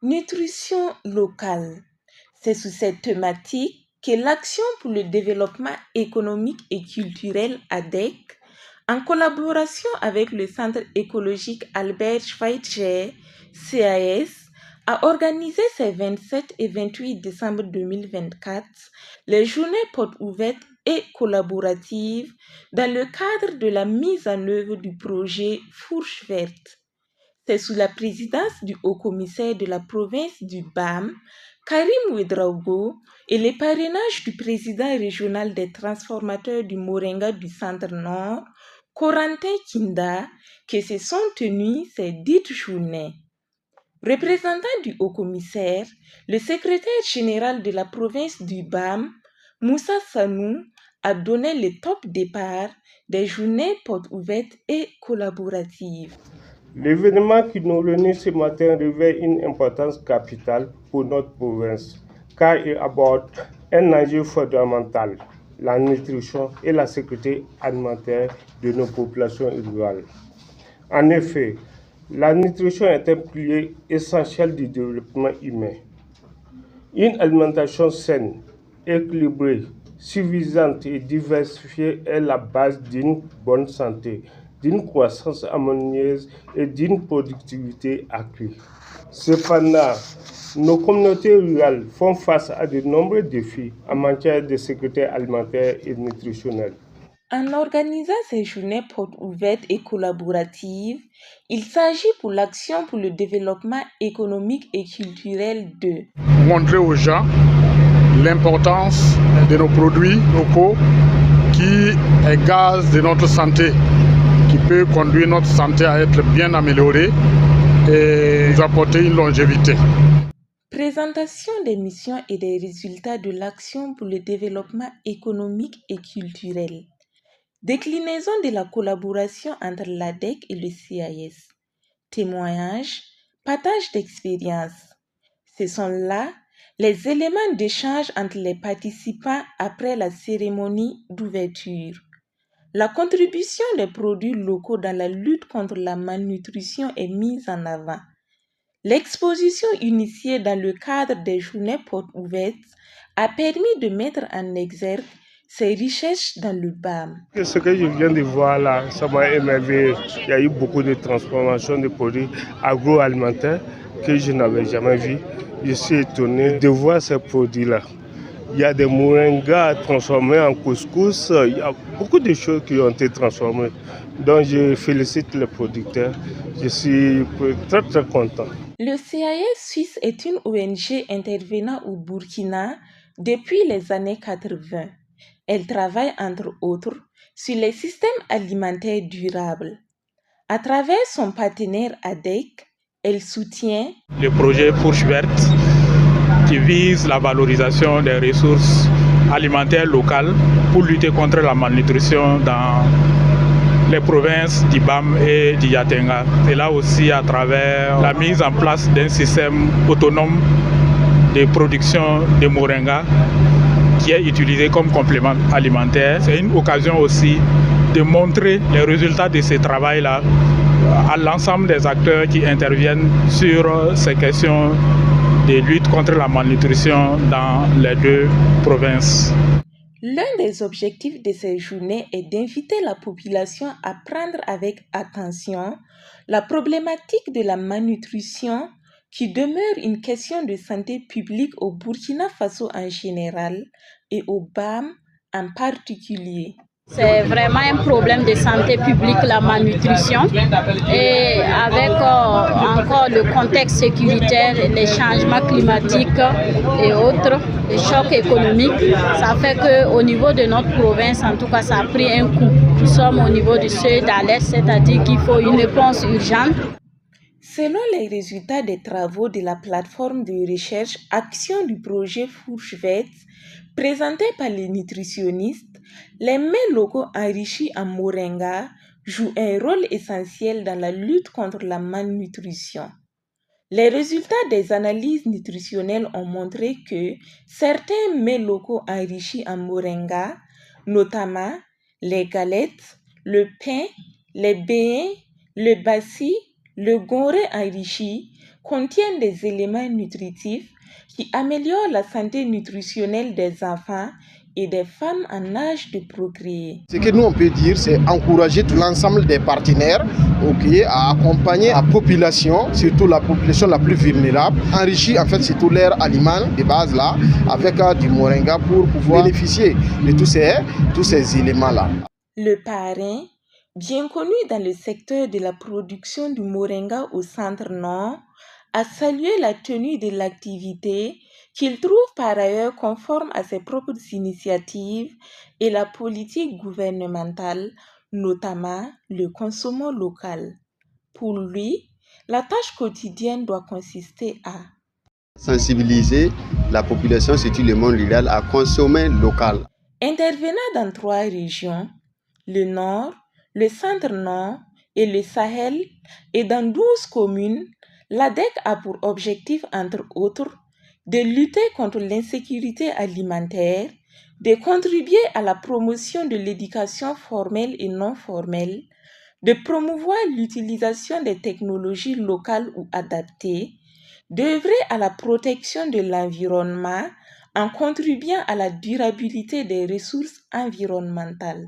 Nutrition locale. C'est sous cette thématique que l'Action pour le développement économique et culturel ADEC, en collaboration avec le Centre écologique Albert Schweitzer, CAS, a organisé ces 27 et 28 décembre 2024 les journées portes ouvertes et collaboratives dans le cadre de la mise en œuvre du projet Fourche verte. C'est sous la présidence du haut-commissaire de la province du BAM, Karim Ouedraogo, et le parrainage du président régional des transformateurs du Moringa du Centre-Nord, Corentin Kinda, que se sont tenues ces dites journées. Représentant du haut-commissaire, le secrétaire général de la province du BAM, Moussa Sanou, a donné le top départ des journées portes ouvertes et collaboratives. L'événement qui nous réunit ce matin revêt une importance capitale pour notre province, car il aborde un enjeu fondamental, la nutrition et la sécurité alimentaire de nos populations rurales. En effet, la nutrition est un pilier essentiel du développement humain. Une alimentation saine, équilibrée, suffisante et diversifiée est la base d'une bonne santé, d'une croissance harmonieuse et d'une productivité accrue. Cependant, nos communautés rurales font face à de nombreux défis en matière de sécurité alimentaire et nutritionnelle. En organisant ces journées portes ouvertes et collaboratives, il s'agit pour l'Action pour le développement économique et culturel de montrer aux gens l'importance de nos produits locaux qui est gage de notre santé, qui peut conduire notre santé à être bien améliorée et nous apporter une longévité. Présentation des missions et des résultats de l'Action pour le développement économique et culturel. Déclinaison de la collaboration entre l'ADEC et le CAS. Témoignages, partage d'expériences. Ce sont là les éléments d'échange entre les participants après la cérémonie d'ouverture. La contribution des produits locaux dans la lutte contre la malnutrition est mise en avant. L'exposition initiée dans le cadre des journées portes ouvertes a permis de mettre en exergue ces richesses dans le BAM. Ce que je viens de voir là, ça m'a émerveillé. Il y a eu beaucoup de transformations de produits agroalimentaires que je n'avais jamais vu. Je suis étonné de voir ces produits-là. Il y a des moringas transformés en couscous. Il y a beaucoup de choses qui ont été transformées. Donc je félicite les producteurs. Je suis très très content. Le CAS Suisse est une ONG intervenant au Burkina depuis les années 80. Elle travaille entre autres sur les systèmes alimentaires durables. À travers son partenaire ADEC, elle soutient le projet Fourche verte qui vise la valorisation des ressources alimentaires locales pour lutter contre la malnutrition dans les provinces d'Ibam et d'Yatenga. Et là aussi à travers la mise en place d'un système autonome de production de moringa qui est utilisé comme complément alimentaire. C'est une occasion aussi de montrer les résultats de ce travail-là à l'ensemble des acteurs qui interviennent sur ces questions de lutte contre la malnutrition dans les deux provinces. L'un des objectifs de ces journées est d'inviter la population à prendre avec attention la problématique de la malnutrition qui demeure une question de santé publique au Burkina Faso en général et au BAM en particulier. C'est vraiment un problème de santé publique, la malnutrition. Et avec encore le contexte sécuritaire, les changements climatiques et autres, les chocs économiques, ça fait qu'au niveau de notre province, en tout cas, ça a pris un coup. Nous sommes au niveau du seuil d'alerte, c'est-à-dire qu'il faut une réponse urgente. Selon les résultats des travaux de la plateforme de recherche Action du projet Fourche verte, présenté par les nutritionnistes, les mets locaux enrichis en moringa jouent un rôle essentiel dans la lutte contre la malnutrition. Les résultats des analyses nutritionnelles ont montré que certains mets locaux enrichis en moringa, notamment les galettes, le pain, les beignets, le bassi, le goré enrichi, contiennent des éléments nutritifs qui améliorent la santé nutritionnelle des enfants et des femmes en âge de procréer. Ce que nous on peut dire, c'est encourager tout l'ensemble des partenaires à accompagner la population, surtout la population la plus vulnérable, enrichir en fait surtout leur aliment de base là, avec du moringa pour pouvoir bénéficier de tous ces éléments-là. Le parrain, bien connu dans le secteur de la production du moringa au centre nord, a salué la tenue de l'activité qu'il trouve par ailleurs conforme à ses propres initiatives et la politique gouvernementale, notamment le consommation local. Pour lui, la tâche quotidienne doit consister à sensibiliser la population, surtout le monde rural, à consommer local. Intervenant dans 3 régions, le Nord, le Centre-Nord et le Sahel, et dans 12 communes, l'ADEC a pour objectif, entre autres, de lutter contre l'insécurité alimentaire, de contribuer à la promotion de l'éducation formelle et non formelle, de promouvoir l'utilisation des technologies locales ou adaptées, d'œuvrer à la protection de l'environnement en contribuant à la durabilité des ressources environnementales.